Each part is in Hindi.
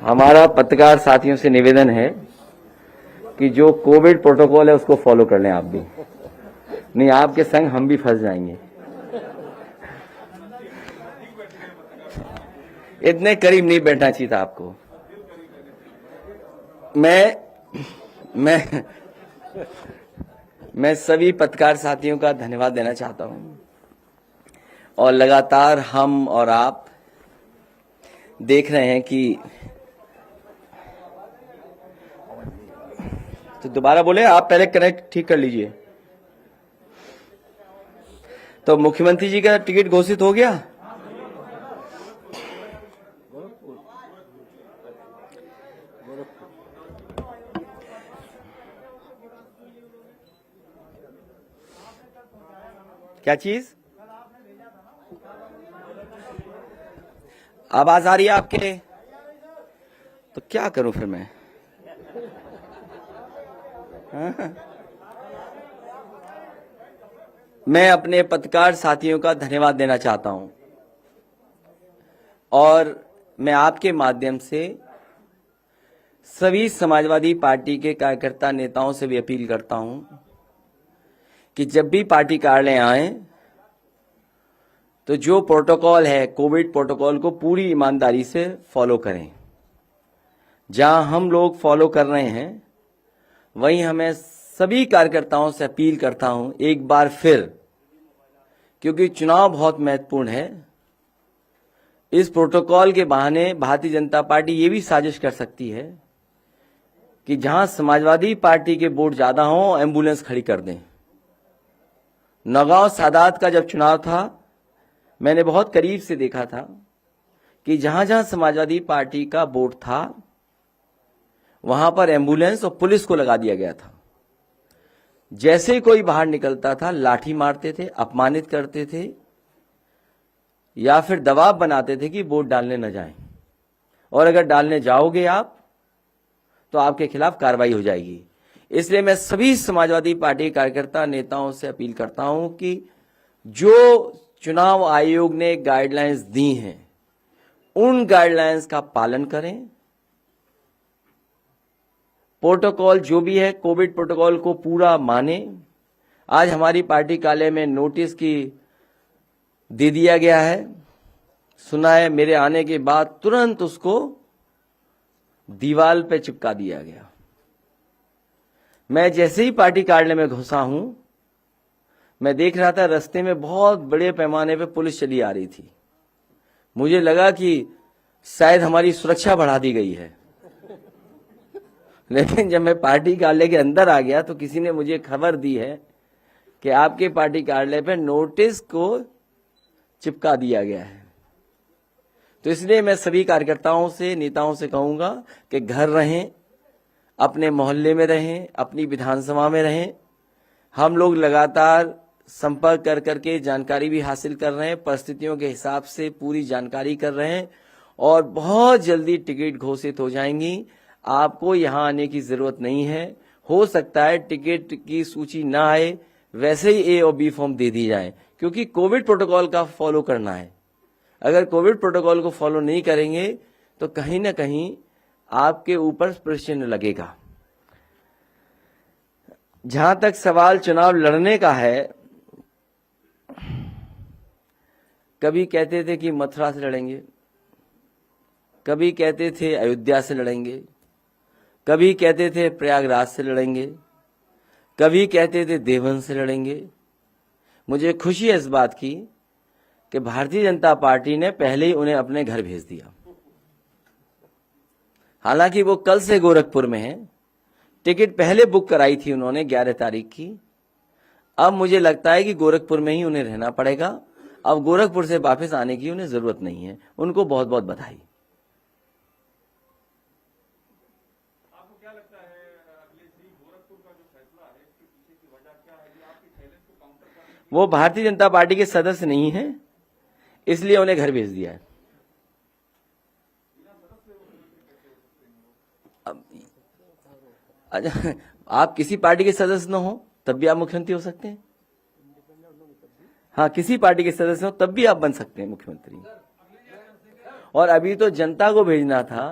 हमारा पत्रकार साथियों से निवेदन है कि जो कोविड प्रोटोकॉल है उसको फॉलो कर लें आप भी, नहीं आपके संग हम भी फंस जाएंगे। इतने करीब नहीं बैठना चाहिए था आपको। मैं सभी पत्रकार साथियों का धन्यवाद देना चाहता हूं और लगातार हम और आप देख रहे हैं कि तो दोबारा बोले, आप पहले कनेक्ट ठीक कर लीजिए। तो मुख्यमंत्री जी का टिकट घोषित हो गया। क्या चीज? आवाज आ रही है आपके? तो क्या करूं फिर मैं? मैं अपने पत्रकार साथियों का धन्यवाद देना चाहता हूं और मैं आपके माध्यम से सभी समाजवादी पार्टी के कार्यकर्ता नेताओं से भी अपील करता हूं कि जब भी पार्टी कार्यालय आए तो जो प्रोटोकॉल है कोविड प्रोटोकॉल को पूरी ईमानदारी से फॉलो करें। जहां हम लोग फॉलो कर रहे हैं वहीं हमें सभी कार्यकर्ताओं से अपील करता हूं एक बार फिर, क्योंकि चुनाव बहुत महत्वपूर्ण है। इस प्रोटोकॉल के बहाने भारतीय जनता पार्टी ये भी साजिश कर सकती है कि जहां समाजवादी पार्टी के वोट ज्यादा हों एम्बुलेंस खड़ी कर दें। नौगांव सादात का जब चुनाव था मैंने बहुत करीब से देखा था कि जहां जहां समाजवादी पार्टी का वोट था वहां पर एम्बुलेंस और पुलिस को लगा दिया गया था। जैसे ही कोई बाहर निकलता था लाठी मारते थे, अपमानित करते थे या फिर दबाव बनाते थे कि वोट डालने न जाएं, और अगर डालने जाओगे आप तो आपके खिलाफ कार्रवाई हो जाएगी। इसलिए मैं सभी समाजवादी पार्टी कार्यकर्ता नेताओं से अपील करता हूं कि जो चुनाव आयोग ने गाइडलाइंस दी हैं उन गाइडलाइंस का पालन करें। प्रोटोकॉल जो भी है कोविड प्रोटोकॉल को पूरा माने। आज हमारी पार्टी कार्यालय में नोटिस की दे दिया गया है, सुना है, मेरे आने के बाद तुरंत उसको दीवार पे चिपका दिया गया। मैं जैसे ही पार्टी कार्यालय में घुसा हूं मैं देख रहा था रास्ते में बहुत बड़े पैमाने पे पुलिस चली आ रही थी। मुझे लगा कि शायद हमारी सुरक्षा बढ़ा दी गई है, लेकिन जब मैं पार्टी कार्यालय के अंदर आ गया तो किसी ने मुझे खबर दी है कि आपके पार्टी कार्यालय पे नोटिस को चिपका दिया गया है। तो इसलिए मैं सभी कार्यकर्ताओं से नेताओं से कहूंगा कि घर रहें, अपने मोहल्ले में रहें, अपनी विधानसभा में रहें। हम लोग लगातार संपर्क कर करके जानकारी भी हासिल कर रहे हैं, परिस्थितियों के हिसाब से पूरी जानकारी कर रहे हैं और बहुत जल्दी टिकट घोषित हो जाएंगी। आपको यहां आने की जरूरत नहीं है। हो सकता है टिकट की सूची ना आए, वैसे ही ए और बी फॉर्म दे दी जाए, क्योंकि कोविड प्रोटोकॉल का फॉलो करना है। अगर कोविड प्रोटोकॉल को फॉलो नहीं करेंगे तो कहीं ना कहीं आपके ऊपर प्रश्न लगेगा। जहां तक सवाल चुनाव लड़ने का है, कभी कहते थे कि मथुरा से लड़ेंगे, कभी कहते थे अयोध्या से लड़ेंगे, कभी कहते थे प्रयागराज से लड़ेंगे, कभी कहते थे देवबंद से लड़ेंगे। मुझे खुशी है इस बात की कि भारतीय जनता पार्टी ने पहले ही उन्हें अपने घर भेज दिया। हालांकि वो कल से गोरखपुर में है, टिकट पहले बुक कराई थी उन्होंने 11 तारीख की। अब मुझे लगता है कि गोरखपुर में ही उन्हें रहना पड़ेगा। अब गोरखपुर से वापस आने की उन्हें जरूरत नहीं है। उनको बहुत बहुत बधाई। आपको क्या लगता है अखिलेश जी, गोरखपुर का जो फैसला है इसके पीछे की वजह क्या है? ये आपकी चैलेंज को काउंटर करने की वो भारतीय जनता पार्टी के सदस्य नहीं है, इसलिए उन्हें घर भेज दिया है। अच्छा, आप किसी पार्टी के सदस्य न हो तब भी आप मुख्यमंत्री हो सकते हैं। हाँ, किसी पार्टी के सदस्य हो तब भी आप बन सकते हैं मुख्यमंत्री। और अभी तो जनता को भेजना था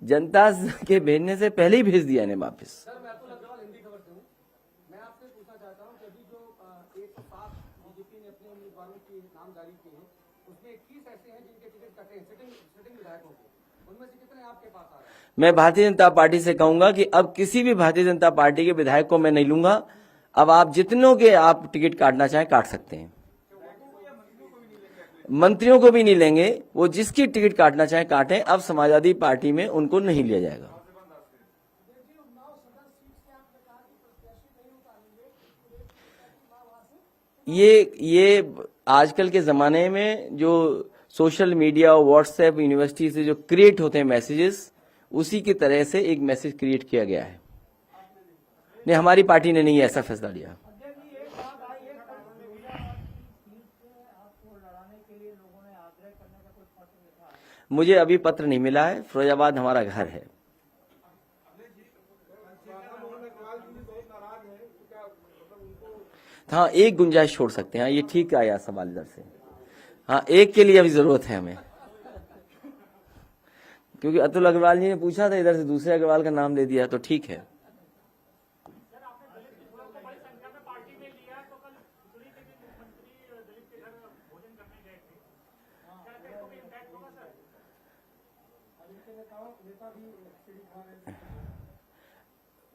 जनता के भेजने से पहले ही भेज दिया इन्हें वापस। सर मैं अतुल अग्रवाल हिंदी खबर से हूँ। मैं आपसे पूछना चाहता हूँ कि अभी जो 107 बीजेपी ने अपने उम्मीदवारों के नाम जारी किए हैं, उसमें 21 ऐसे हैं जिनके टिकट कटे हैं सिटिंग विधायकों के, उनमें से कितने आपके पास आ रहे हैं? मैं भारतीय जनता पार्टी से कहूंगा कि अब किसी भी भारतीय जनता पार्टी के विधायक को मैं नहीं लूंगा। अब आप जितनों के आप टिकट काटना चाहें काट सकते हैं। मंत्रियों को भी नहीं लेंगे, वो जिसकी टिकट काटना चाहे काटें। अब समाजवादी पार्टी में उनको नहीं लिया जाएगा। ये आजकल के जमाने में जो सोशल मीडिया और व्हाट्सएप यूनिवर्सिटी से जो क्रिएट होते हैं मैसेजेस, उसी की तरह से एक मैसेज क्रिएट किया गया है। नहीं, हमारी पार्टी ने नहीं ऐसा फैसला लिया। मुझे अभी पत्र नहीं मिला है। फिरोजाबाद हमारा घर है। हाँ, एक गुंजाइश छोड़ सकते हैं। ये ठीक आया सवाल इधर से। हाँ, एक के लिए अभी जरूरत है हमें, क्योंकि अतुल अग्रवाल जी ने पूछा था, इधर से दूसरे अग्रवाल का नाम ले दिया, तो ठीक है।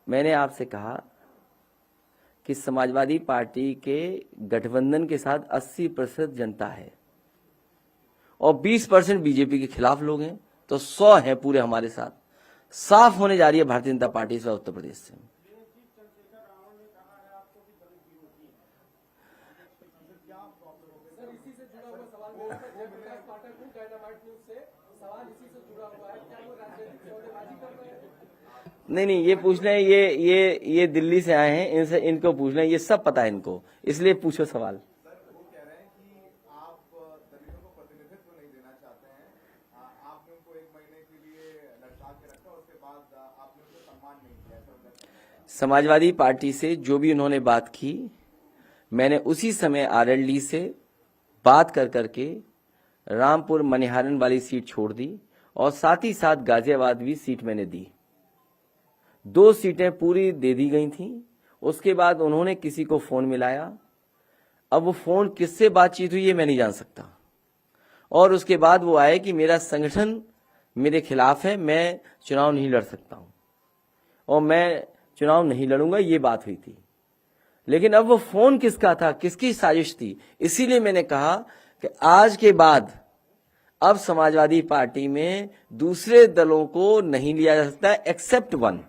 मैंने आपसे कहा कि समाजवादी पार्टी के गठबंधन के साथ 80% जनता है और 20% बीजेपी के खिलाफ लोग हैं, तो 100 हैं पूरे हमारे साथ। साफ होने जा रही है भारतीय जनता पार्टी से उत्तर प्रदेश से। सर इसी से जुड़ा हुआ सवाल मेरा था, जयप्रकाश पाठक हूँ डायनामाइट न्यूज से। सवाल इसी से जुड़ा हुआ है, क्या वो राजनीतिक सौदेबाजी कर रहे हैं? नहीं, ये पूछ रहे हैं, ये दिल्ली से आए हैं, इनसे इनको पूछ रहे हैं, ये सब पता है इनको, इसलिए पूछो सवाल। सर वो कह रहे हैं कि आप दलितों को प्रतिनिधित्व नहीं देना चाहते हैं, आपने उनको 1 महीने के लिए लटका के रखा, उसके बाद आपने उनको सम्मान नहीं किया। समाजवादी पार्टी से जो भी उन्होंने बात की, मैंने उसी समय आरएलडी से बात कर करके रामपुर मनिहारन वाली सीट छोड़ दी और साथ ही साथ गाजियाबाद भी सीट मैंने दी। 2 सीटें पूरी दे दी गई थीं। उसके बाद उन्होंने किसी को फोन मिलाया। अब वो फोन किससे बातचीत हुई ये मैं नहीं जान सकता। और उसके बाद वो आए कि मेरा संगठन मेरे खिलाफ है, मैं चुनाव नहीं लड़ सकता हूं और मैं चुनाव नहीं लड़ूंगा, ये बात हुई थी। लेकिन अब वो फोन किसका था, किसकी साजिश थी, इसीलिए मैंने कहा कि आज के बाद अब समाजवादी पार्टी में दूसरे दलों को नहीं लिया जा सकता एक्सेप्ट वन।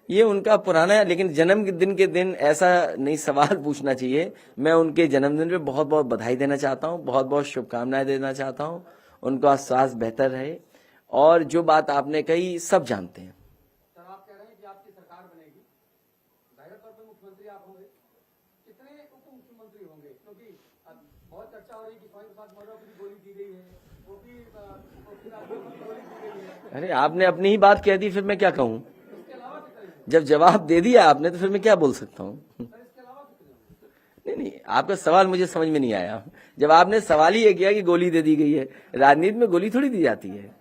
ये उनका पुराना है, लेकिन जन्मदिन के दिन ऐसा नहीं सवाल पूछना चाहिए। मैं उनके जन्मदिन पे बहुत बहुत बधाई देना चाहता हूँ, बहुत बहुत शुभकामनाएं देना चाहता हूँ। उनका स्वास्थ्य बेहतर रहे। और जो बात आपने कही सब जानते हैं। सर आप कह रहे हैं कि आपकी सरकार बनेगी, जाहिर तौर पर मुख्यमंत्री आप होंगे, कितने उप मुख्यमंत्री होंगे? क्योंकि अब बहुत चर्चा हो रही है कि स्वामी प्रसाद मौर्य को भी गोली दी गई है, वो भी फिर आपको भी गोली दी गई है। अरे आपने अपनी ही बात कह दी, फिर मैं क्या कहूँ? इसके अलावा कितने? जब जवाब दे दिया आपने तो फिर मैं क्या बोल सकता हूँ? सर इसके अलावा कितने? नहीं, आपका सवाल मुझे समझ में नहीं आया। जब आपने सवाल ही ये किया कि गोली दे दी गई है, राजनीति में गोली थोड़ी दी जाती है।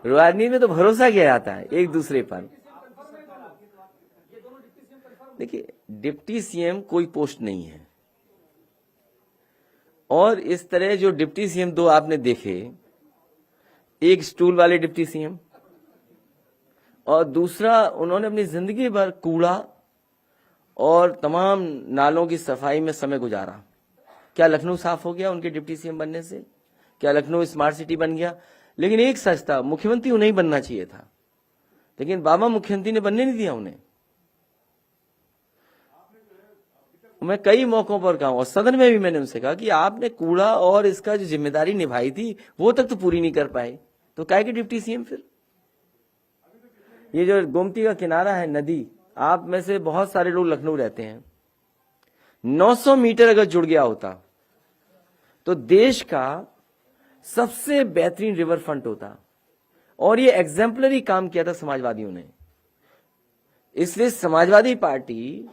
राजनीति में तो भरोसा किया जाता है एक दूसरे पर। देखिए, डिप्टी सीएम कोई पोस्ट नहीं है, और इस तरह जो डिप्टी सीएम 2 आपने देखे, एक स्टूल वाले डिप्टी सीएम और दूसरा उन्होंने अपनी जिंदगी भर कूड़ा और तमाम नालों की सफाई में समय गुजारा। क्या लखनऊ साफ हो गया उनके डिप्टी सीएम बनने से? क्या लखनऊ स्मार्ट सिटी बन गया? लेकिन एक सच था, मुख्यमंत्री उन्हें ही बनना चाहिए था, लेकिन बाबा मुख्यमंत्री ने बनने नहीं दिया उन्हें। मैं कई मौकों पर कहा और सदन में भी मैंने उनसे कहा कि आपने कूड़ा और इसका जो जिम्मेदारी निभाई थी वो तक तो पूरी नहीं कर पाए, तो काहे के डिप्टी सीएम फिर? ये जो गोमती का किनारा है नदी, आप में से बहुत सारे लोग लखनऊ रहते हैं, 900 मीटर अगर जुड़ गया होता तो देश का सबसे बेहतरीन रिवर फ्रंट होता। और ये एग्जाम्पलरी काम किया था समाजवादियों ने। इसलिए समाजवादी पार्टी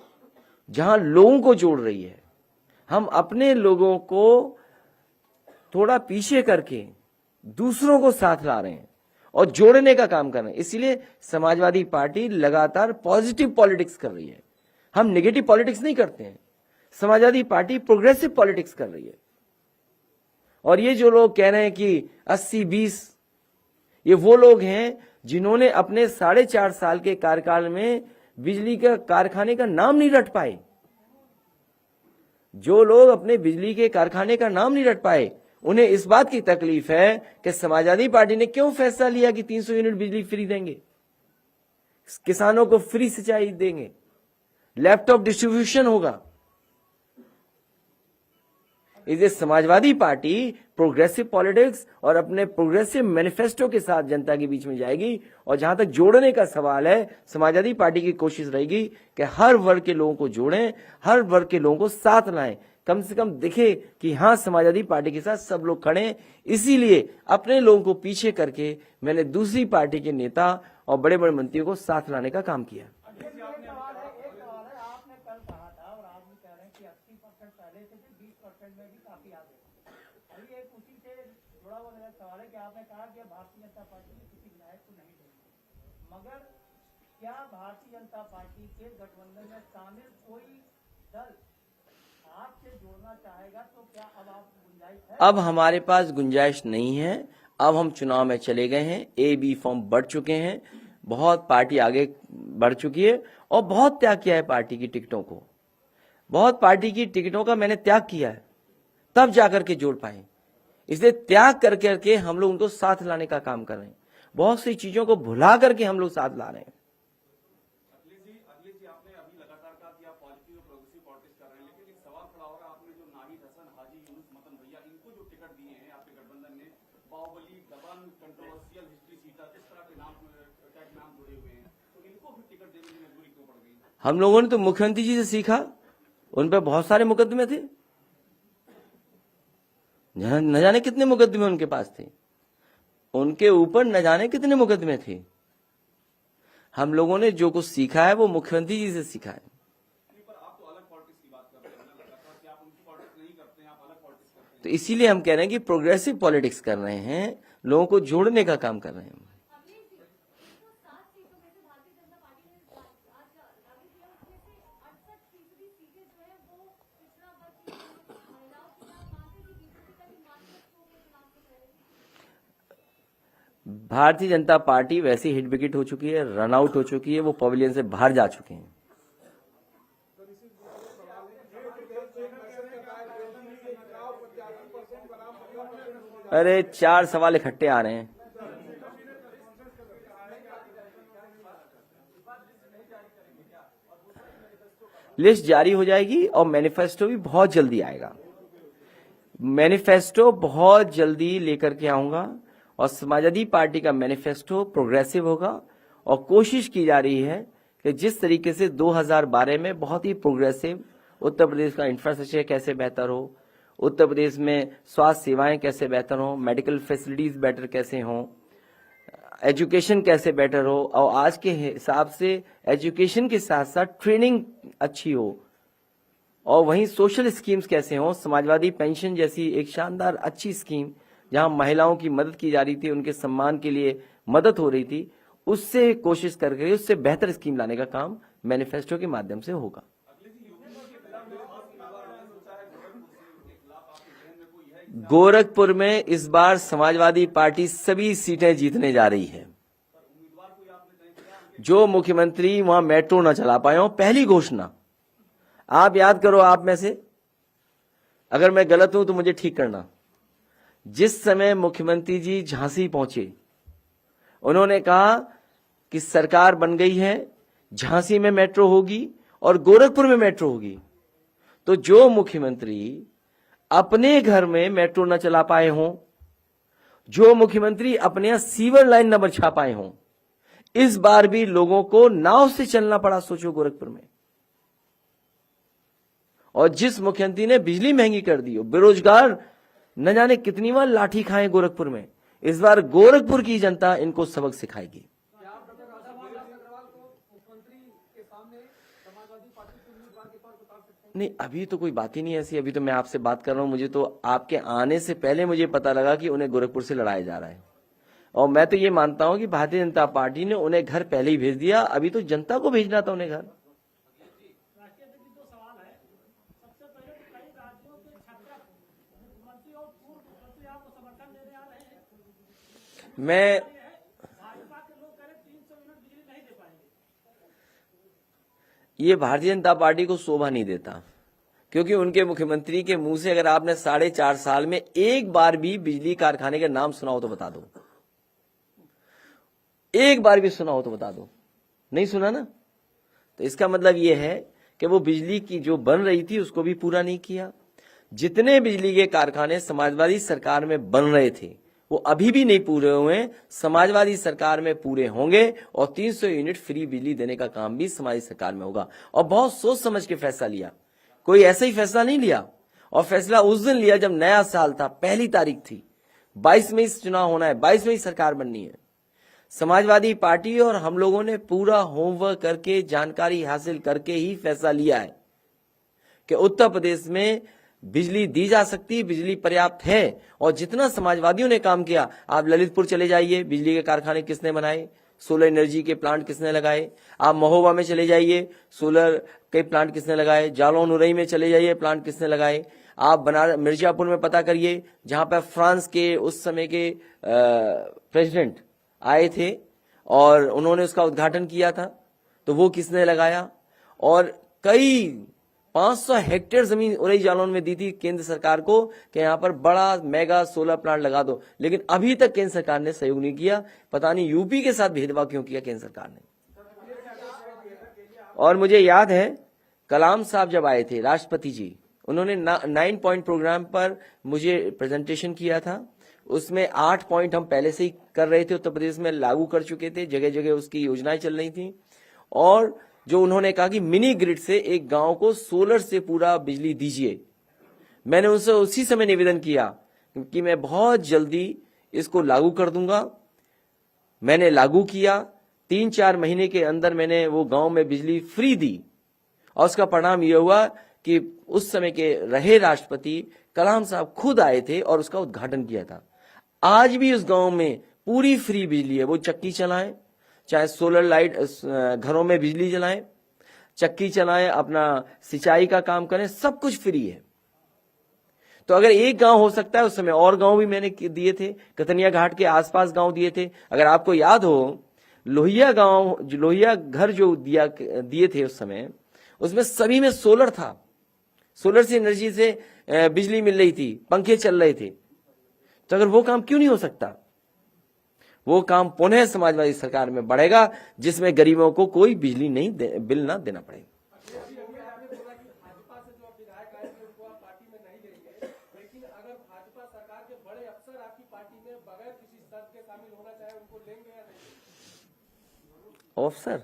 जहां लोगों को जोड़ रही है, हम अपने लोगों को थोड़ा पीछे करके दूसरों को साथ ला रहे हैं और जोड़ने का काम कर रहे हैं। इसीलिए समाजवादी पार्टी लगातार पॉजिटिव पॉलिटिक्स कर रही है। हम नेगेटिव पॉलिटिक्स नहीं करते हैं। समाजवादी पार्टी प्रोग्रेसिव पॉलिटिक्स कर रही है। और ये जो लोग कह रहे हैं कि 80-20, ये वो लोग हैं जिन्होंने अपने 4.5 साल के कार्यकाल में बिजली के कारखाने का नाम नहीं रट पाए। जो लोग अपने बिजली के कारखाने का नाम नहीं रट पाए, उन्हें इस बात की तकलीफ है कि समाजवादी पार्टी ने क्यों फैसला लिया कि 300 यूनिट बिजली फ्री देंगे, किसानों को फ्री सिंचाई देंगे, लैपटॉप डिस्ट्रीब्यूशन होगा। इसलिए समाजवादी पार्टी प्रोग्रेसिव पॉलिटिक्स और अपने प्रोग्रेसिव मैनिफेस्टो के साथ जनता के बीच में जाएगी। और जहां तक जोड़ने का सवाल है, समाजवादी पार्टी की कोशिश रहेगी कि हर वर्ग के लोगों को जोड़ें, हर वर्ग के लोगों को साथ लाएं, कम से कम दिखे कि हाँ समाजवादी पार्टी के साथ सब लोग खड़े हैं। इसीलिए अपने लोगों को पीछे करके मैंने दूसरी पार्टी के नेता और बड़े बड़े मंत्रियों को साथ लाने का काम किया। आपने कल कहा था और आज भी कह रहे हैं कि 80% पहले से 20% में भी काफी आगे। अभी एक उसी से जुड़ा हुआ मेरा सवाल है कि आपने कहा कि भारतीय जनता पार्टी ने किसी विधायक को नहीं देंगे, मगर क्या भारतीय जनता पार्टी के गठबंधन में शामिल कोई दल आपसे जोड़ना चाहेगा? तो क्या अब आप गुंजाइश है? अब हमारे पास गुंजाइश नहीं है। अब हम चुनाव में चले गए हैं। A-B फॉर्म बढ़ चुके हैं। बहुत पार्टी आगे बढ़ चुकी है और बहुत त्याग किया है पार्टी की टिकटों को। बहुत पार्टी की टिकटों का मैंने त्याग किया है, तब जाकर के जोड़ पाए। इसलिए त्याग करके हम लोग उनको साथ लाने का काम कर रहे हैं। बहुत सी चीजों को भुला करके हम लोग साथ ला रहे हैं। अखिलेश जी, आपने अभी लगातार कहा कि आप पॉजिटिव और प्रोग्रेसिव पॉलिटिक्स कर रहे हैं, लेकिन एक सवाल खड़ा हो रहा है। आपने जो नाहिद हसन, हाजी यूनुस मतन भैया, इनको जो टिकट दिए हैं आपके गठबंधन ने, बाहुबली, दबंग, कंट्रोवर्शियल हिस्ट्री सीटा, इस तरह के नाम जुड़े हुए हैं, तो इनको भी टिकट देने की मजबूरी क्यों पड़ गई? हम लोगों ने तो मुख्यमंत्री जी से सीखा। उन पर बहुत सारे मुकदमे थे, न जाने कितने मुकदमे उनके पास थे। उनके ऊपर न जाने कितने मुकदमे थे। हम लोगों ने जो कुछ सीखा है वो मुख्यमंत्री जी से सीखा है। पर आप तो अलग पॉलिटिक्स की बात कर रहे हैं ना, लगातार कि आप उनकी पॉलिटिक्स नहीं करते हैं, आप अलग पॉलिटिक्स करते हैं। तो इसीलिए हम कह रहे हैं कि प्रोग्रेसिव पॉलिटिक्स कर रहे हैं, लोगों को जोड़ने का काम कर रहे हैं। भारतीय जनता पार्टी वैसे हिट विकेट हो चुकी है, रन आउट हो चुकी है, वो पवेलियन से बाहर जा चुके हैं। अरे 4 सवाल इकट्ठे आ रहे हैं। लिस्ट जारी हो जाएगी और मैनिफेस्टो भी बहुत जल्दी आएगा। मैनिफेस्टो बहुत जल्दी लेकर के आऊंगा और समाजवादी पार्टी का मैनिफेस्टो प्रोग्रेसिव होगा। और कोशिश की जा रही है कि जिस तरीके से 2012 में बहुत ही प्रोग्रेसिव उत्तर प्रदेश का इंफ्रास्ट्रक्चर कैसे बेहतर हो, उत्तर प्रदेश में स्वास्थ्य सेवाएं कैसे बेहतर हो, मेडिकल फैसिलिटीज बेटर कैसे हों, एजुकेशन कैसे बेटर हो, और आज के हिसाब से एजुकेशन के साथ साथ ट्रेनिंग अच्छी हो, और वहीं सोशल स्कीम्स कैसे हों। समाजवादी पेंशन जैसी एक शानदार अच्छी स्कीम जहां महिलाओं की मदद की जा रही थी, उनके सम्मान के लिए मदद हो रही थी, उससे कोशिश करके उससे बेहतर स्कीम लाने का काम मैनिफेस्टो के माध्यम से होगा। गोरखपुर में इस बार समाजवादी पार्टी सभी सीटें जीतने जा रही है। जो मुख्यमंत्री वहां मेट्रो न चला पाए हो, पहली घोषणा आप याद करो, आप में से अगर मैं गलत हूं तो मुझे ठीक करना। जिस समय मुख्यमंत्री जी झांसी पहुंचे, उन्होंने कहा कि सरकार बन गई है, झांसी में मेट्रो होगी और गोरखपुर में मेट्रो होगी। तो जो मुख्यमंत्री अपने घर में मेट्रो न चला पाए हों, जो मुख्यमंत्री अपने यहां सीवर लाइन न बिछा पाए हों, इस बार भी लोगों को नाव से चलना पड़ा, सोचो गोरखपुर में। और जिस मुख्यमंत्री ने बिजली महंगी कर दी हो, बेरोजगार न जाने कितनी बार लाठी खाए गोरखपुर में, इस बार गोरखपुर की जनता इनको सबक सिखाएगी। क्या आप डॉक्टर राधामोहन अग्रवाल को मुख्यमंत्री के सामने समाजवादी पार्टी के उम्मीदवार के तौर पर उतार सकते हैं? नहीं, अभी तो कोई बात ही नहीं ऐसी। अभी तो मैं आपसे बात कर रहा हूँ, मुझे तो आपके आने से पहले मुझे पता लगा कि उन्हें गोरखपुर से लड़ाया जा रहा है। और मैं तो ये मानता हूं कि भारतीय जनता पार्टी ने उन्हें घर पहले ही भेज दिया, अभी तो जनता को भेजना था उन्हें घर। राष्ट्रीय अध्यक्ष जी, 2 सवाल है। सबसे पहले तो कई राज्यों के 76 मुख्यमंत्री और पूर्व मुख्यमंत्री आपको समर्थन देने आ रहे हैं। मैं भाजपा के लोग कह रहे 300 यूनिट बिजली नहीं दे पाएंगे। ये भारतीय जनता पार्टी को शोभा नहीं देता, क्योंकि उनके मुख्यमंत्री के मुंह से अगर आपने 4.5 साल में एक बार भी बिजली कारखाने का नाम सुना हो तो बता दो। एक बार भी सुना हो तो बता दो। नहीं सुना ना, तो इसका मतलब यह है कि वो बिजली की जो बन रही थी उसको भी पूरा नहीं किया। जितने बिजली के कारखाने समाजवादी सरकार में बन रहे थे वो अभी भी नहीं पूरे हुए, समाजवादी सरकार में पूरे होंगे और 300 यूनिट फ्री बिजली देने का काम भी समाजवादी सरकार में होगा। और बहुत सोच समझ के फैसला लिया, कोई ऐसा ही फैसला नहीं लिया। और फैसला उस दिन लिया जब नया साल था, पहली तारीख थी, 22 मई से चुनाव होना है, 22 मई सरकार बननी है। समाजवादी पार्टी और हम लोगों ने पूरा होमवर्क करके, जानकारी हासिल करके ही फैसला लिया है कि उत्तर प्रदेश में बिजली दी जा सकती है, बिजली पर्याप्त है। और जितना समाजवादियों ने काम किया, आप ललितपुर चले जाइए, बिजली के कारखाने किसने बनाए, सोलर एनर्जी के प्लांट किसने लगाए। आप महोबा में चले जाइए, सोलर के प्लांट किसने लगाए। जालौन उरई में चले जाइए, प्लांट किसने लगाए। आप बनारस मिर्जापुर में पता करिए, जहां पर फ्रांस के उस समय के प्रेसिडेंट आए थे और उन्होंने उसका उद्घाटन किया था, तो वो किसने लगाया। और कई 500 हेक्टेयर जमीन उरई जालौन में दी थी केंद्र सरकार को कि यहां पर बड़ा मेगा सोलर प्लांट लगा दो, लेकिन अभी तक केंद्र सरकार ने सहयोग नहीं किया। पता नहीं यूपी के साथ भेदभाव क्यों किया केंद्र सरकार ने। और मुझे याद है कलाम साहब जब आए थे, राष्ट्रपति जी, उन्होंने 9 पॉइंट प्रोग्राम पर मुझे प्रेजेंटेशन किया था। उसमें 8 पॉइंट हम पहले से ही कर रहे थे, उत्तर प्रदेश में लागू कर चुके थे, जगह जगह उसकी योजनाएं चल रही थी। और जो उन्होंने कहा कि मिनी ग्रिड से एक गांव को सोलर से पूरा बिजली दीजिए, मैंने उनसे उसी समय निवेदन किया कि मैं बहुत जल्दी इसको लागू कर दूंगा। मैंने लागू किया, 3-4 महीने के अंदर मैंने वो गांव में बिजली फ्री दी। और उसका परिणाम यह हुआ कि उस समय के रहे राष्ट्रपति कलाम साहब खुद आए थे और उसका उद्घाटन किया था। आज भी उस गांव में पूरी फ्री बिजली है। वो चक्की चलाएं, चाहे सोलर लाइट घरों में बिजली जलाएं, चक्की चलाएं, अपना सिंचाई का काम करें, सब कुछ फ्री है। तो अगर एक गांव हो सकता है, उस समय और गांव भी मैंने दिए थे, कतनिया घाट के आसपास गांव दिए थे। अगर आपको याद हो, लोहिया गांव, लोहिया घर जो दिए थे उस समय, उसमें सभी में सोलर था। सोलर से एनर्जी से बिजली मिल रही थी, पंखे चल रहे थे। तो अगर वो काम क्यों नहीं हो सकता। वो काम पुनः समाजवादी सरकार में बढ़ेगा, जिसमें गरीबों को कोई बिजली नहीं बिल ना देना पड़ेगा। भाजपा से जो विधायक आए थे उनको आप पार्टी में नहीं लेंगे, लेकिन अगर भाजपा सरकार के बड़े अफसर आपकी पार्टी में बगैर किसी शर्त के शामिल होना चाहे, उनको लेंगे या नहीं? अफसर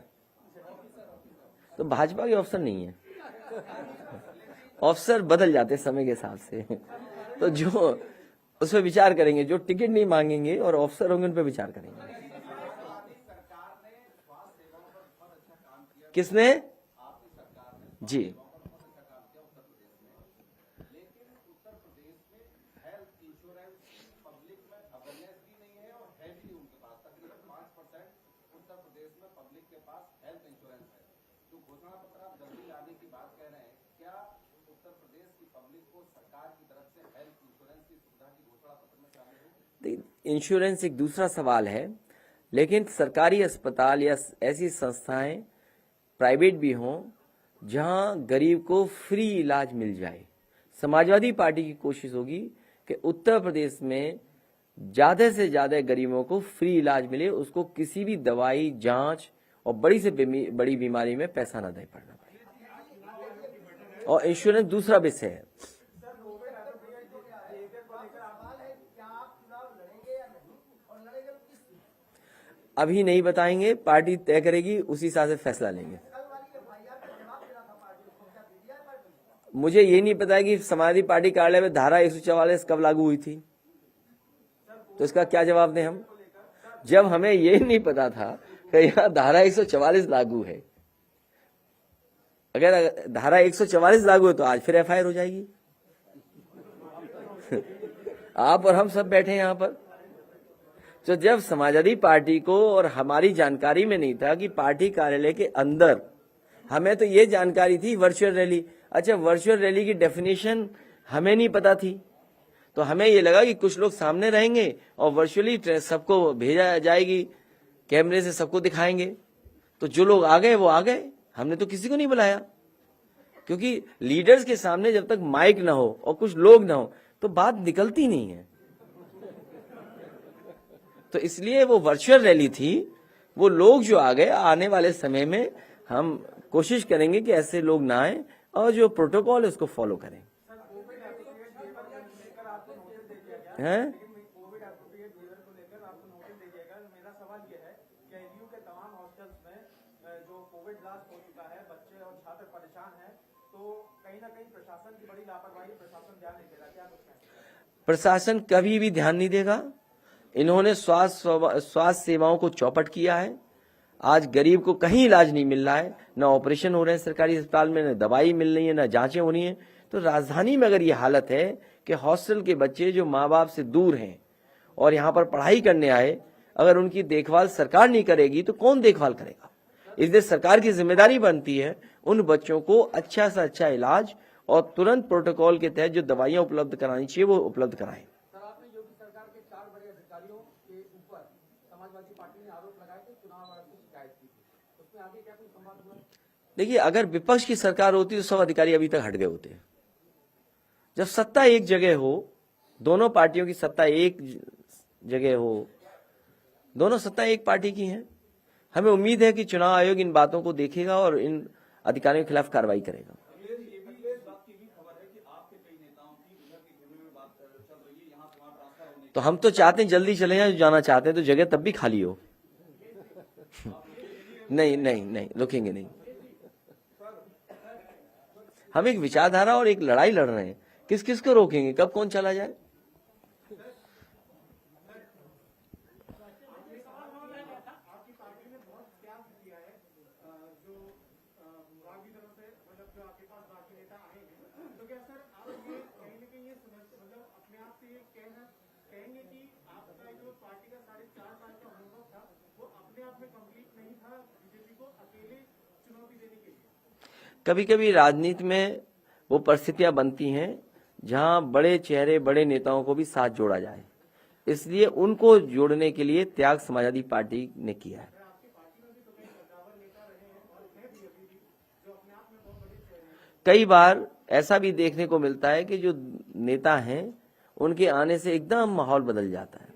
तो भाजपा के अफसर नहीं है। अफसर बदल जाते समय के हिसाब से। तो जो उस पर विचार करेंगे, जो टिकट नहीं मांगेंगे और अफसर होंगे उन पर विचार करेंगे। किसने? जी, इंश्योरेंस एक दूसरा सवाल है, लेकिन सरकारी अस्पताल या ऐसी संस्थाएं प्राइवेट भी हों जहां गरीब को फ्री इलाज मिल जाए। समाजवादी पार्टी की कोशिश होगी कि उत्तर प्रदेश में ज्यादा से ज्यादा गरीबों को फ्री इलाज मिले, उसको किसी भी दवाई, जांच और बड़ी से बड़ी बीमारी में पैसा न दे पड़ना पड़े। और इंश्योरेंस दूसरा विषय है। अभी नहीं बताएंगे, पार्टी तय करेगी, उसी हिसाब से फैसला लेंगे। मुझे ये नहीं पता है कि समाजवादी पार्टी कार्यालय में धारा 144 कब लागू हुई थी, तो इसका क्या जवाब दें हम, जब हमें ये नहीं पता था कि यहाँ धारा 144 लागू है। अगर धारा 144 लागू हो तो आज फिर एफआईआर हो जाएगी। आप और हम सब बैठे हैं यहाँ पर। तो जब समाजवादी पार्टी को और हमारी जानकारी में नहीं था कि पार्टी कार्यालय के अंदर, हमें तो ये जानकारी थी वर्चुअल रैली। अच्छा, वर्चुअल रैली की डेफिनेशन हमें नहीं पता थी, तो हमें ये लगा कि कुछ लोग सामने रहेंगे और वर्चुअली सबको भेजा जाएगी, कैमरे से सबको दिखाएंगे। तो जो लोग आ गए वो आ गए, हमने तो किसी को नहीं बुलाया, क्योंकि लीडर्स के सामने जब तक माइक ना हो और कुछ लोग ना हो तो बात निकलती नहीं है। तो इसलिए वो वर्चुअल रैली थी। वो लोग जो आ गए, आने वाले समय में हम कोशिश करेंगे कि ऐसे लोग ना आए और जो प्रोटोकॉल है उसको फॉलो करें। हैं? कोविड एप्रोप्रिएट बिहेवियर को लेकर आपको नोटिस दे दिया गया। मेरा सवाल ये है कि एलयू के तमाम हॉस्टल्स में जो कोविड ब्लास्ट हो चुका है, बच्चे और छात्र परेशान हैं, तो कहीं ना कहीं प्रशासन की बड़ी लापरवाही, प्रशासन ध्यान नहीं दे रहा, क्या कुछ है? प्रशासन कभी भी ध्यान नहीं देगा। इन्होंने स्वास्थ्य सेवाओं को चौपट किया है। आज गरीब को कहीं इलाज नहीं मिल रहा है, न ऑपरेशन हो रहे हैं सरकारी अस्पताल में, न दवाई मिल रही है, न जांचें हो रही हैं। तो राजधानी में अगर ये हालत है कि हॉस्टल के बच्चे जो माँ बाप से दूर हैं और यहाँ पर पढ़ाई करने आए, अगर उनकी देखभाल सरकार नहीं करेगी तो कौन देखभाल करेगा? इसलिए सरकार की जिम्मेदारी बनती है उन बच्चों को अच्छा से अच्छा इलाज और तुरंत प्रोटोकॉल के तहत जो दवाइयां उपलब्ध करानी चाहिए वो उपलब्ध कराएं। सर, आपने योगी सरकार के 4 बड़े अधिकारियों के ऊपर समाजवादी पार्टी ने आरोप लगाए थे, चुनाव आयोग की शिकायत की थी, उसमें आगे क्या कोई संवाद हुआ? देखिए, अगर विपक्ष की सरकार होती तो सब अधिकारी अभी तक हट गए होते। जब सत्ता एक जगह हो, दोनों पार्टियों की सत्ता एक जगह हो, दोनों सत्ता एक पार्टी की है, हमें उम्मीद है कि चुनाव आयोग इन बातों को देखेगा और इन अधिकारियों के खिलाफ कार्रवाई करेगा। ये भी इस बात की भी खबर है कि आपके कई नेताओं की उधर के खेमे में बात चल रही है, यहाँ से वहाँ ट्रांसफर होने तो हम तो चाहते हैं जल्दी चले जाएं, जो जाना चाहते हैं तो जगह तब भी खाली हो। नहीं नहीं नहीं, रुकेंगे नहीं। हम एक विचारधारा और एक लड़ाई लड़ रहे हैं, किस किस को रोकेंगे, कब कौन चला जाए? कभी कभी राजनीति में वो परिस्थितियां बनती हैं जहां बड़े चेहरे, बड़े नेताओं को भी साथ जोड़ा जाए, इसलिए उनको जोड़ने के लिए त्याग समाजवादी पार्टी ने किया है। कई बार ऐसा भी देखने को मिलता है कि जो नेता हैं उनके आने से एकदम माहौल बदल जाता है।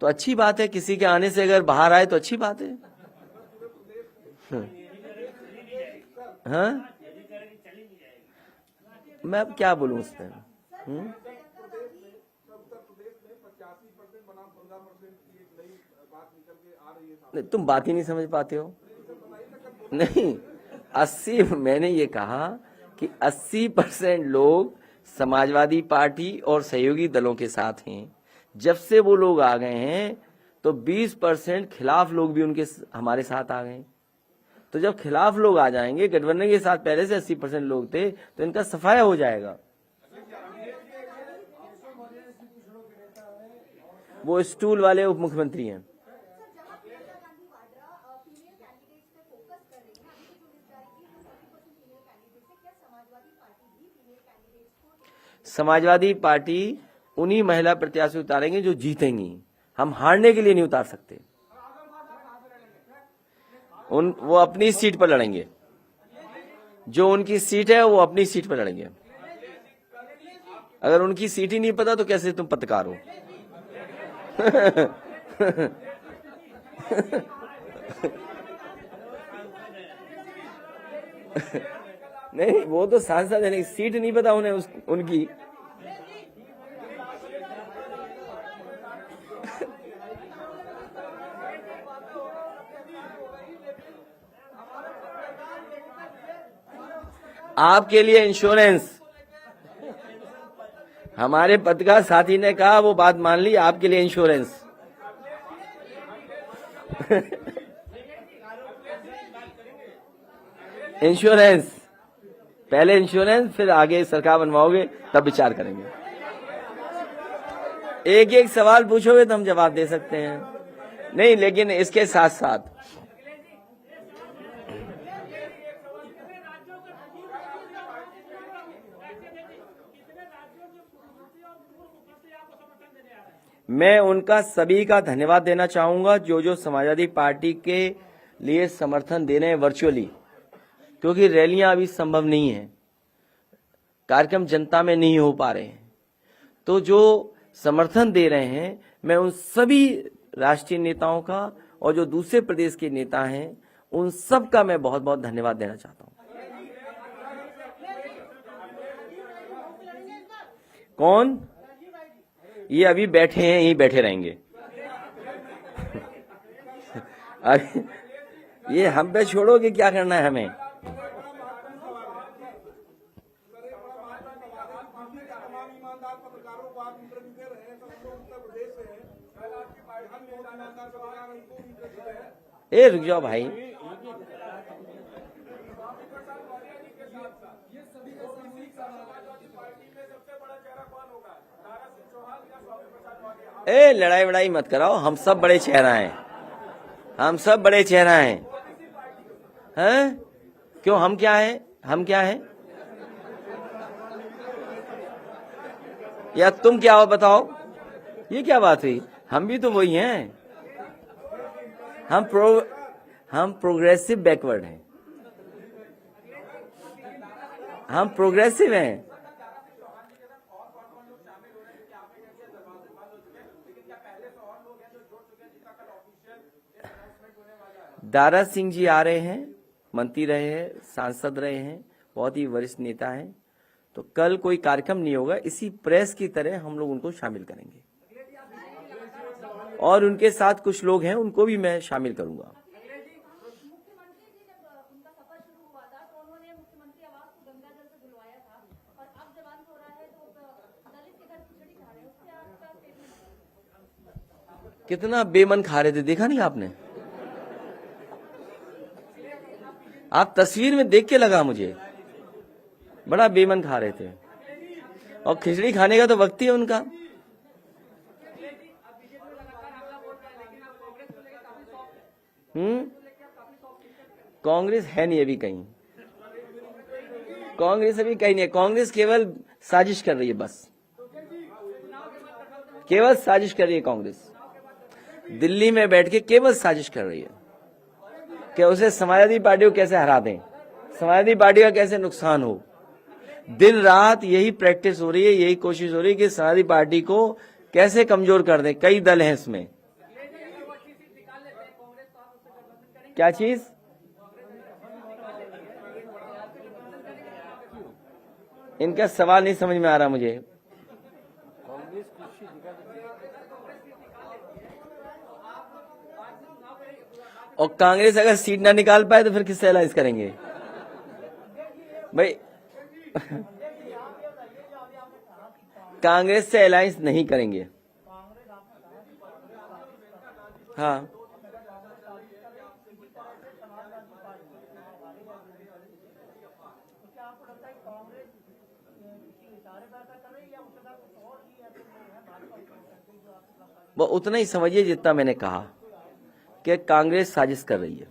तो अच्छी बात है, किसी के आने से अगर बाहर आए तो अच्छी बात है। हाँ, मैं अब क्या बोलूं उस पर? तुम बात ही नहीं समझ पाते हो। नहीं, 80, मैंने ये कहा कि 80% लोग समाजवादी पार्टी और सहयोगी दलों के साथ हैं। जब से वो लोग आ गए हैं तो 20% खिलाफ लोग भी उनके हमारे साथ आ गए। तो जब खिलाफ लोग आ जाएंगे, गठबंधन के साथ पहले से 80% लोग थे, तो इनका सफाया हो जाएगा। वो स्टूल वाले उप मुख्यमंत्री हैं। समाजवादी पार्टी उन्हीं महिला प्रत्याशी उतारेंगे जो जीतेंगी, हम हारने के लिए नहीं उतार सकते। वो अपनी सीट पर लड़ेंगे, जो उनकी सीट है वो अपनी सीट पर लड़ेंगे। अगर उनकी सीट ही नहीं पता तो कैसे तुम पत्रकार हो? नहीं, वो तो सांसद है, सीट नहीं पता उन्हें उनकी। आपके लिए इंश्योरेंस, हमारे पत्रकार साथी ने कहा, वो बात मान ली, आपके लिए इंश्योरेंस। इंश्योरेंस, पहले इंश्योरेंस, फिर आगे सरकार बनवाओगे तब विचार करेंगे। एक एक सवाल पूछोगे तो हम जवाब दे सकते हैं। नहीं, लेकिन इसके साथ साथ मैं उनका सभी का धन्यवाद देना चाहूंगा जो जो समाजवादी पार्टी के लिए समर्थन दे रहे हैं वर्चुअली, क्योंकि रैलियां अभी संभव नहीं है, कार्यक्रम जनता में नहीं हो पा रहे हैं। तो जो समर्थन दे रहे हैं, मैं उन सभी राष्ट्रीय नेताओं का और जो दूसरे प्रदेश के नेता हैं उन सब का मैं बहुत बहुत धन्यवाद देना चाहता हूं। कौन? ये अभी बैठे हैं, यहीं बैठे रहेंगे। अभी ये हम पे छोड़ोगे, क्या करना है हमें? ए रुक जाओ भाई, ए लड़ाई वड़ाई मत कराओ, हम सब बड़े चेहरा हैं, हम सब बड़े चेहरा हैं। हैं? क्यों, हम क्या हैं? हम क्या हैं? या तुम क्या हो बताओ? ये क्या बात हुई? हम भी तो वही हैं। हम प्रोग्रेसिव बैकवर्ड हैं, हम प्रोग्रेसिव हैं। दारा सिंह जी आ रहे हैं, मंत्री रहे हैं, सांसद रहे हैं, बहुत ही वरिष्ठ नेता हैं। तो कल कोई कार्यक्रम नहीं होगा, इसी प्रेस की तरह हम लोग उनको शामिल करेंगे और उनके साथ कुछ लोग हैं उनको भी मैं शामिल करूंगा। मुख्यमंत्री जी जब उनका सफर शुरू हुआ था तो उन्होंने मुख्यमंत्री आवास को गंगाजल से धुलवाया था, और अब जब अंत हो रहा है तो दलित के घर खिचड़ी खा रहे हैं, उससे आपका स्टेटमेंट? कितना बेमन खा रहे थे, देखा नहीं आपने? आप तस्वीर में देख के लगा मुझे, बड़ा बेमन खा रहे थे। और खिचड़ी खाने का तो वक्त ही है उनका। कांग्रेस है नहीं अभी कहीं, कांग्रेस अभी कहीं नहीं है। कांग्रेस केवल साजिश कर रही है, बस केवल साजिश कर रही है। कांग्रेस दिल्ली में बैठ के केवल साजिश कर रही है कि उसे समाजवादी पार्टी को कैसे हरा दें, समाजवादी पार्टी का कैसे नुकसान हो। दिन रात यही प्रैक्टिस हो रही है, यही कोशिश हो रही है कि समाजवादी पार्टी को कैसे कमजोर कर दें। कई दल हैं इसमें। क्या चीज? इनका सवाल नहीं समझ में आ रहा मुझे। और कांग्रेस अगर सीट ना निकाल पाए तो फिर किससे अलायंस करेंगे भाई? कांग्रेस से अलायंस नहीं करेंगे। हाँ, वो उतना ही समझिए जितना मैंने कहा कि कांग्रेस साजिश कर रही है,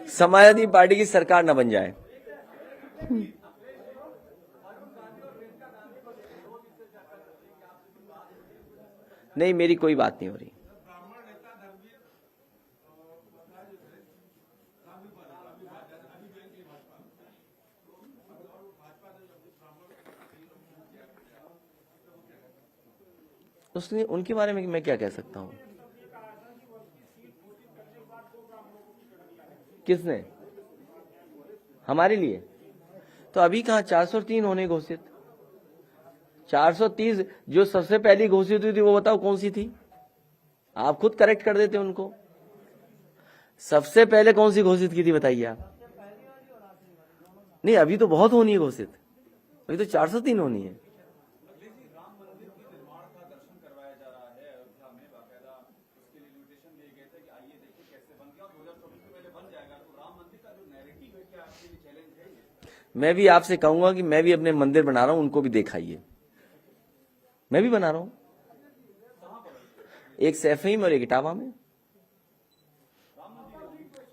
समाजवादी पार्टी की सरकार न बन जाए। नहीं, मेरी कोई बात नहीं हो रही। उसने, उनके बारे में मैं क्या कह सकता हूं? किसने? हमारे लिए तो अभी कहां 403 होने घोषित। 430 जो सबसे पहली घोषित हुई थी वो बताओ कौन सी थी? आप खुद करेक्ट कर देते उनको। सबसे पहले कौन सी घोषित की थी बताइए आप? नहीं, अभी तो बहुत होनी है घोषित, अभी तो 403 होनी है। राम मंदिर के निर्माण का दर्शन करवाया जा रहा है अयोध्या में, बाकायदा उसके लिए मैं भी आपसे कहूंगा कि मैं भी अपने मंदिर बना रहा हूं, उनको भी दिखाइए। मैं भी बना रहा हूं, एक सैफई में और एक इटावा में।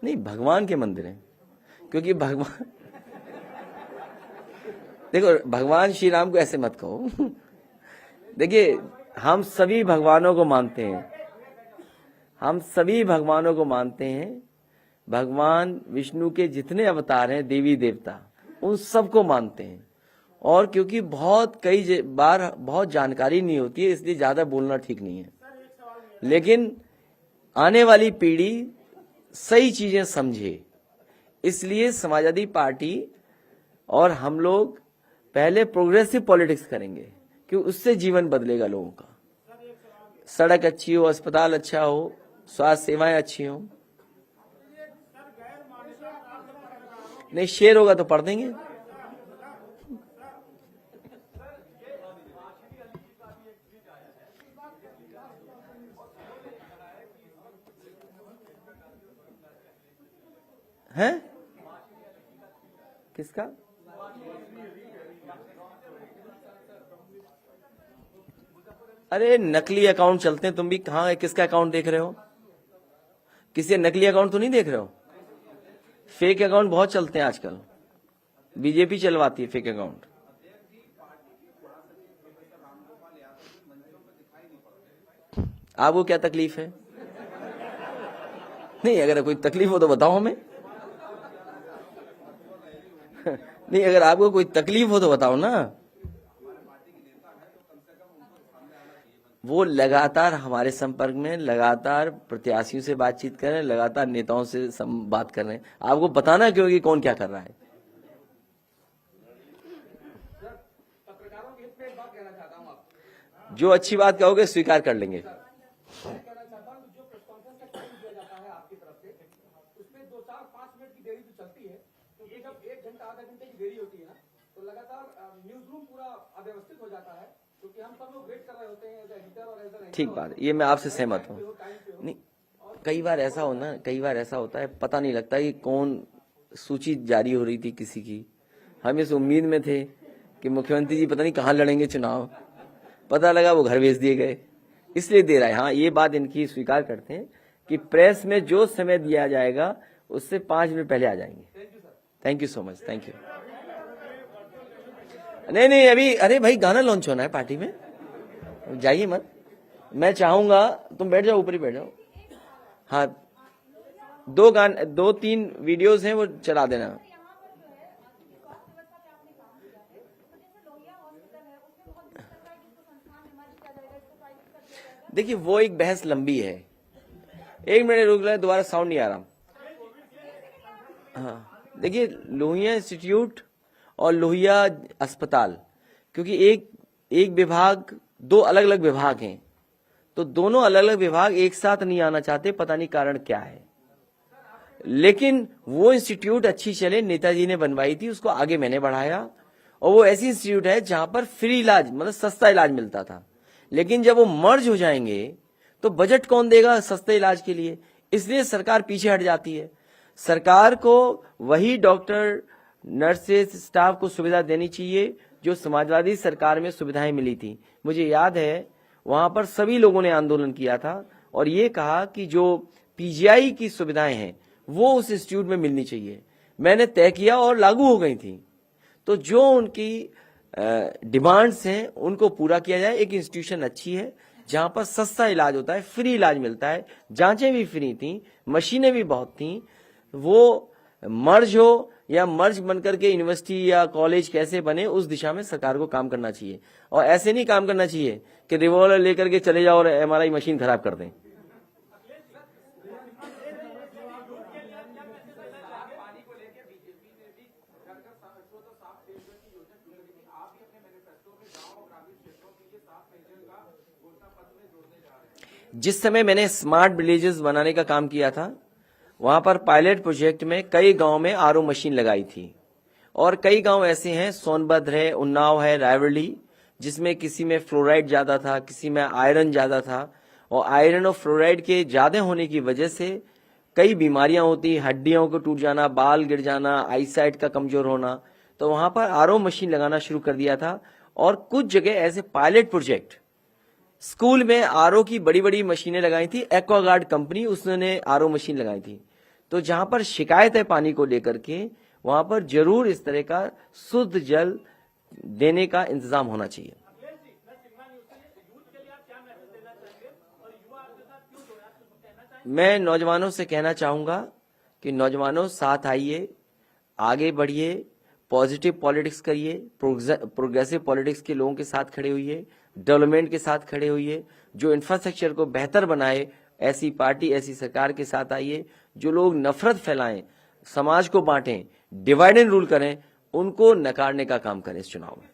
नहीं, भगवान के मंदिर हैं, क्योंकि भगवान देखो, भगवान श्री राम को ऐसे मत कहो। देखिए, हम सभी भगवानों को मानते हैं, हम सभी भगवानों को मानते हैं। भगवान विष्णु के जितने अवतार हैं, देवी देवता, उन सबको मानते हैं। और क्योंकि कई बार बहुत जानकारी नहीं होती है, इसलिए ज्यादा बोलना ठीक नहीं है। लेकिन आने वाली पीढ़ी सही चीजें समझे, इसलिए समाजवादी पार्टी और हम लोग पहले प्रोग्रेसिव पॉलिटिक्स करेंगे, क्योंकि उससे जीवन बदलेगा लोगों का। सड़क अच्छी हो, अस्पताल अच्छा हो, स्वास्थ्य सेवाएं अच्छी हो। नहीं, शेर होगा तो पढ़ देंगे। हैं? किसका? अरे नकली अकाउंट चलते हैं, तुम भी कहाँ किसका अकाउंट देख रहे हो? किसी नकली अकाउंट तो नहीं देख रहे हो? फेक अकाउंट बहुत चलते हैं आजकल, बीजेपी चलवाती है फेक अकाउंट। आपको क्या तकलीफ है? नहीं, अगर कोई तकलीफ हो तो बताओ हमें। नहीं, अगर आपको कोई तकलीफ हो तो बताओ ना। वो लगातार हमारे संपर्क में, लगातार प्रत्याशियों से बातचीत कर रहे हैं, लगातार नेताओं से बात कर रहे हैं। आपको बताना क्यों कि कौन क्या कर रहा है। पत्रकारों के हित में एक बात कहना चाहता हूँ आप। जो अच्छी बात कहोगे स्वीकार कर लेंगे। मैं कहना चाहता हूँ कि जो प्रेस कॉन्फ्रेंस का टाइम दिया जाता है आपकी तरफ से, उसमें 2, 4, 5 मिनट की देरी तो चलती है, क्योंकि जब 1 घंटा आधा घंटे की देरी होती है ना, तो लगातार न्यूज रूम पूरा अव्यवस्थित हो जाता है, क्योंकि हम सब लोग वेट कर रहे होते हैं एज एडिटर और एज एन। ठीक बात, ये मैं आपसे सहमत हूँ। नहीं, कई बार ऐसा होता है, पता नहीं लगता कि कौन सूची जारी हो रही थी किसी की। हम इस उम्मीद में थे कि मुख्यमंत्री जी पता नहीं कहाँ लड़ेंगे चुनाव, पता लगा वो घर भेज दिए गए, इसलिए दे रहा है। हाँ, ये बात इनकी स्वीकार करते हैं कि प्रेस में जो समय दिया जाएगा उससे 5 मिनट पहले आ जाएंगे। Thank you so much, thank you. नहीं, अभी अरे भाई गाना लॉन्च होना है पार्टी में, जाइए मत। मैं चाहूंगा तुम बैठ जाओ, ऊपर ही बैठ जाओ। हाँ, 2-3 वीडियोस हैं, वो चला देना। देखिए, वो एक बहस लंबी है। 1 मिनट रुक रहा है, दोबारा साउंड नहीं आ रहा। हाँ, देखिए, लोहिया इंस्टीट्यूट और लोहिया अस्पताल, क्योंकि एक विभाग, 2 अलग अलग विभाग हैं, तो दोनों अलग अलग विभाग एक साथ नहीं आना चाहते, पता नहीं कारण क्या है। लेकिन वो इंस्टीट्यूट अच्छी चले, नेताजी ने बनवाई थी, उसको आगे मैंने बढ़ाया। और वो ऐसी इंस्टीट्यूट है जहां पर फ्री इलाज, मतलब सस्ता इलाज मिलता था। लेकिन जब वो मर्ज हो जाएंगे तो बजट कौन देगा सस्ते इलाज के लिए? इसलिए सरकार पीछे हट जाती है। सरकार को वही डॉक्टर, नर्सेस, स्टाफ को सुविधा देनी चाहिए जो समाजवादी सरकार में सुविधाएं मिली थी। मुझे याद है वहां पर सभी लोगों ने आंदोलन किया था और ये कहा कि जो पीजीआई की सुविधाएं हैं वो उस इंस्टीट्यूट में मिलनी चाहिए। मैंने तय किया और लागू हो गई थी। तो जो उनकी डिमांड्स हैं उनको पूरा किया जाए। एक इंस्टीट्यूशन अच्छी है जहां पर सस्ता इलाज होता है, फ्री इलाज मिलता है, जांचें भी फ्री थी, मशीनें भी बहुत थी। वो मर्ज हो या मर्ज बनकर के यूनिवर्सिटी या कॉलेज कैसे बने, उस दिशा में सरकार को काम करना चाहिए। और ऐसे नहीं काम करना चाहिए कि रिवॉल्वर लेकर के चले जाओ और एमआरआई मशीन खराब कर दें। जिस समय मैंने स्मार्ट विलेजेस बनाने का काम किया था, वहां पर पायलट प्रोजेक्ट में कई गांव में आरओ मशीन लगाई थी। और कई गांव ऐसे हैं, सोनभद्र है, उन्नाव है, रायवर्ली, जिसमें किसी में फ्लोराइड ज्यादा था, किसी में आयरन ज्यादा था। और आयरन और फ्लोराइड के ज्यादा होने की वजह से कई बीमारियां होती, हड्डियों को टूट जाना, बाल गिर जाना, आईसाइट का कमजोर होना। तो वहां पर आरओ मशीन लगाना शुरू कर दिया था। और कुछ जगह ऐसे पायलट प्रोजेक्ट स्कूल में आरओ की बड़ी बड़ी मशीनें लगाई थी। एक्वागार्ड कंपनी उसने आरओ मशीन लगाई थी। तो जहां पर शिकायत है पानी को लेकर के, वहां पर जरूर इस तरह का शुद्ध जल देने का इंतजाम होना चाहिए। मैं नौजवानों से कहना चाहूंगा कि नौजवानों साथ आइए, आगे बढ़िए, पॉजिटिव पॉलिटिक्स करिए, प्रोग्रेसिव पॉलिटिक्स के लोगों के साथ खड़े होइए, डेवलपमेंट के साथ खड़े होइए, जो इंफ्रास्ट्रक्चर को बेहतर बनाए ऐसी पार्टी ऐसी सरकार के साथ आइए। जो लोग नफरत फैलाएं, समाज को बांटें, डिवाइड एंड रूल करें, उनको नकारने का काम करें इस चुनाव में।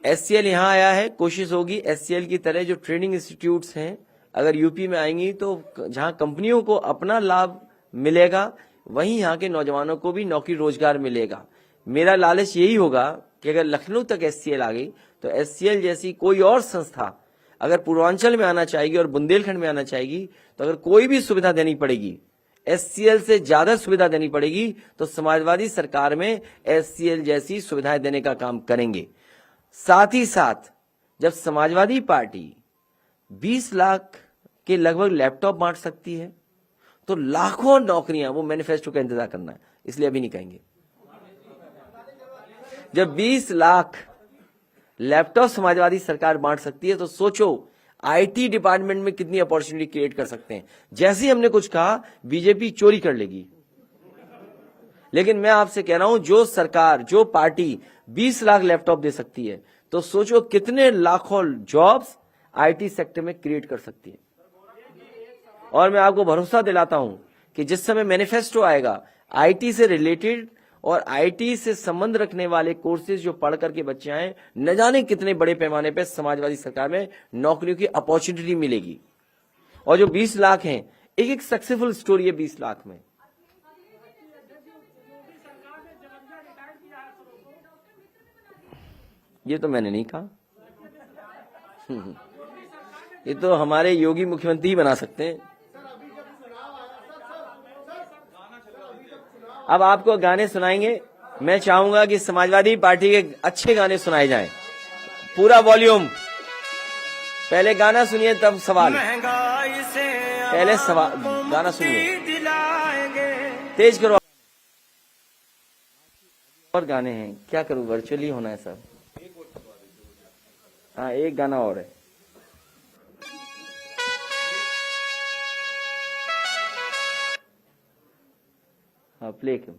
एससीएल यहां आया है, कोशिश होगी एससीएल की तरह जो ट्रेनिंग इंस्टीट्यूट्स हैं अगर यूपी में आएंगी तो जहां कंपनियों को अपना लाभ मिलेगा वहीं यहां के नौजवानों को भी नौकरी रोजगार मिलेगा। मेरा लालच यही होगा कि अगर लखनऊ तक एससीएल आ गई तो एससीएल जैसी कोई और संस्था अगर पूर्वांचल में आना चाहेगी और बुंदेलखंड में आना चाहेगी तो अगर कोई भी सुविधा देनी पड़ेगी, एससीएल से ज्यादा सुविधा देनी पड़ेगी, तो समाजवादी सरकार में एससीएल जैसी सुविधाएं देने का काम करेंगे। साथ ही साथ जब समाजवादी पार्टी 20 लाख के लगभग लैपटॉप बांट सकती है तो लाखों नौकरियां, वो मैनिफेस्टो का इंतजार करना है, इसलिए अभी नहीं कहेंगे। जब 20 लाख लैपटॉप समाजवादी सरकार बांट सकती है तो सोचो आईटी डिपार्टमेंट में कितनी अपॉर्चुनिटी क्रिएट कर सकते हैं। जैसे ही हमने कुछ कहा बीजेपी चोरी कर लेगी। लेकिन मैं आपसे कह रहा हूं जो सरकार, जो पार्टी 20 लाख लैपटॉप दे सकती है तो सोचो कितने लाखों जॉब्स आईटी सेक्टर में क्रिएट कर सकती है। और मैं आपको भरोसा दिलाता हूं कि जिस समय मैनिफेस्टो आएगा आईटी से रिलेटेड और आईटी से संबंध रखने वाले कोर्सेज जो पढ़ करके बच्चे आए, न जाने कितने बड़े पैमाने पर समाजवादी सरकार में नौकरियों की अपॉर्चुनिटी मिलेगी। और जो 20 लाख हैं, एक एक सक्सेसफुल स्टोरी है 20 लाख में। ये तो मैंने नहीं कहा, ये तो हमारे योगी मुख्यमंत्री ही बना सकते हैं। अब आपको गाने सुनाएंगे। मैं चाहूंगा कि समाजवादी पार्टी के अच्छे गाने सुनाए जाएं, पूरा वॉल्यूम। पहले गाना सुनिए तब सवाल। पहले सवाल, गाना सुनिए, तेज करो। और गाने हैं, क्या करूं, वर्चुअली होना है सब। हाँ, एक गाना और है। हाँ, प्ले क्यों।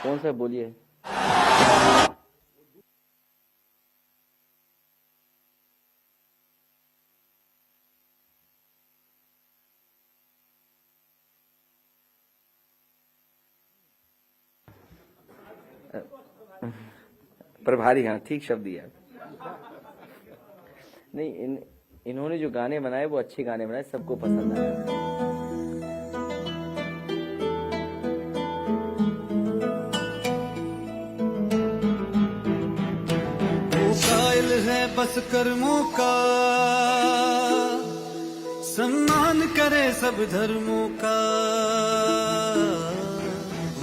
कौन सा बोलिए। प्रभारी, हाँ ठीक शब्द दिया। नहीं, इन्होंने जो गाने बनाए वो अच्छे गाने बनाए, सबको पसंद आया। कायल है बस कर्मों का, सम्मान करे सब धर्मों का।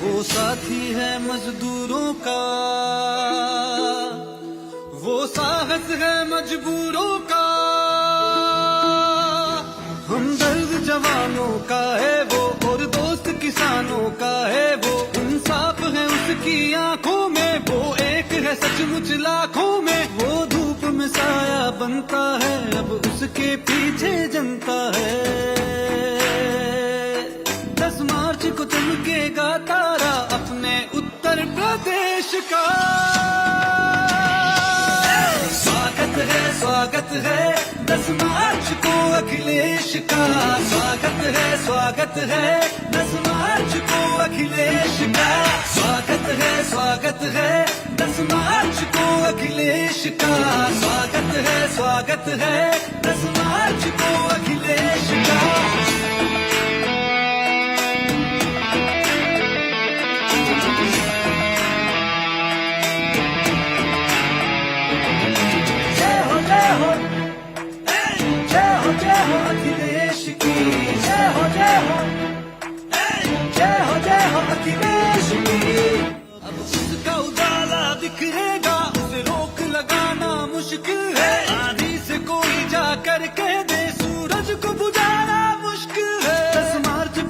वो साथी है मजदूरों का, वो साहस है मजबूरों का। हमदर्द जवानों का है वो, और दोस्त किसानों का है वो। इंसाफ है उसकी आंखों में, वो एक है सचमुच लाखों में। वो धूप में साया बनता है, अब उसके पीछे जनता है। 10 मार्च को चमकेगा तारा अपने उत्तर प्रदेश का। स्वागत है 10 मार्च को अखिलेश का। स्वागत है 10 मार्च को अखिलेश का। स्वागत है 10 मार्च को अखिलेश का। स्वागत है 10 मार्च को अखिलेश का।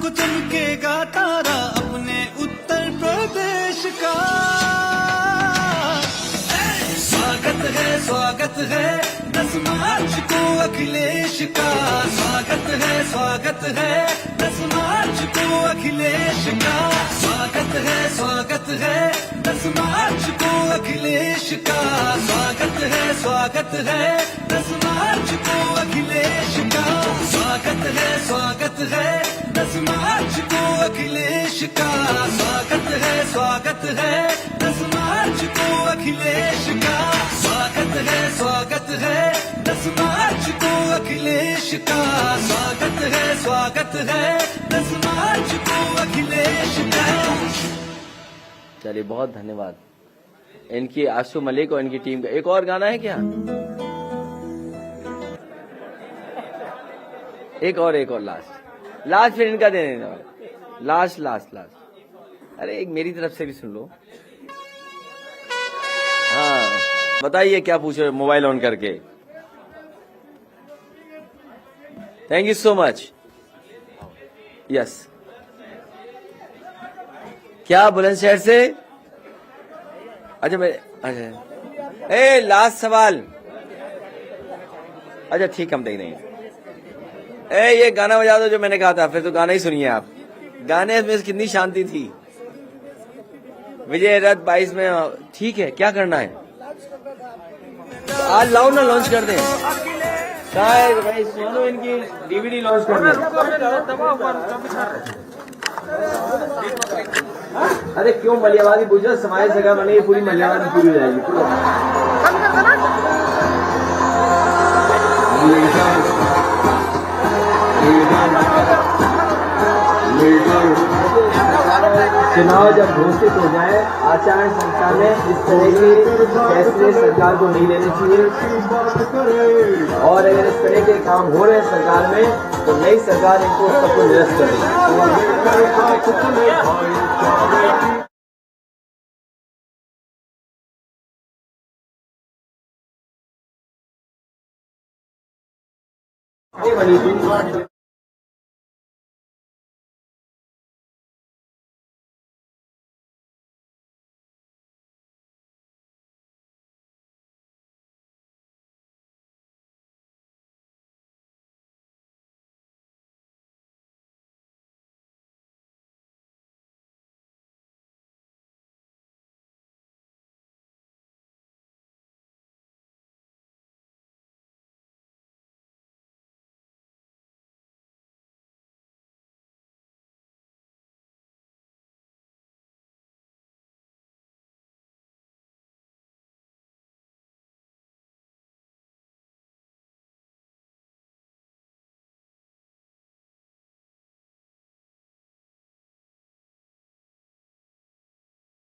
को चमकेगा तारा अपने उत्तर प्रदेश का। स्वागत है 10 मार्च को अखिलेश का। स्वागत है 10 मार्च को अखिलेश का। स्वागत है 10 मार्च को अखिलेश का। स्वागत है 10 मार्च को अखिलेश का। स्वागत है 10 मार्च को अखिलेश का। स्वागत है 10 मार्च को अखिलेश का। स्वागत है 10 मार्च को अखिलेश का। स्वागत है 10 मार्च को अखिलेश का। चलिए, बहुत धन्यवाद इनकी, आशु मलिक और इनकी टीम का। एक और गाना है क्या? एक और लास्ट फिर इनका दे देना। लास्ट। अरे एक मेरी तरफ से भी सुन लो। हाँ, बताइए क्या पूछ रहे हो मोबाइल ऑन करके। Thank you so much. Yes, क्या बुलंदशहर से? अच्छा लास्ट सवाल। अच्छा ठीक, हम देख रहे हैं। ये गाना बजा दो जो मैंने कहा था, फिर तो गाना ही सुनिए आप। गाने में कितनी शांति थी। विजय रथ 22 में। ठीक है, क्या करना है आज? लाओ ना, लॉन्च कर दें। कहाँ है भाई? सोनू इनकी DVD लॉन्च कर दें। अरे क्यों मलियावादी पूछो, समाज जगह बनी, पूरी मलियावादी पूरी हो जाएगी। चुनाव जब घोषित हो जाए, आचार संहिता में इस तरह के फैसले सरकार को नहीं लेने चाहिए। और अगर इस तरह के काम हो रहे हैं सरकार में, तो नई सरकार इनको सबको निरस्त करेगी। बनी थी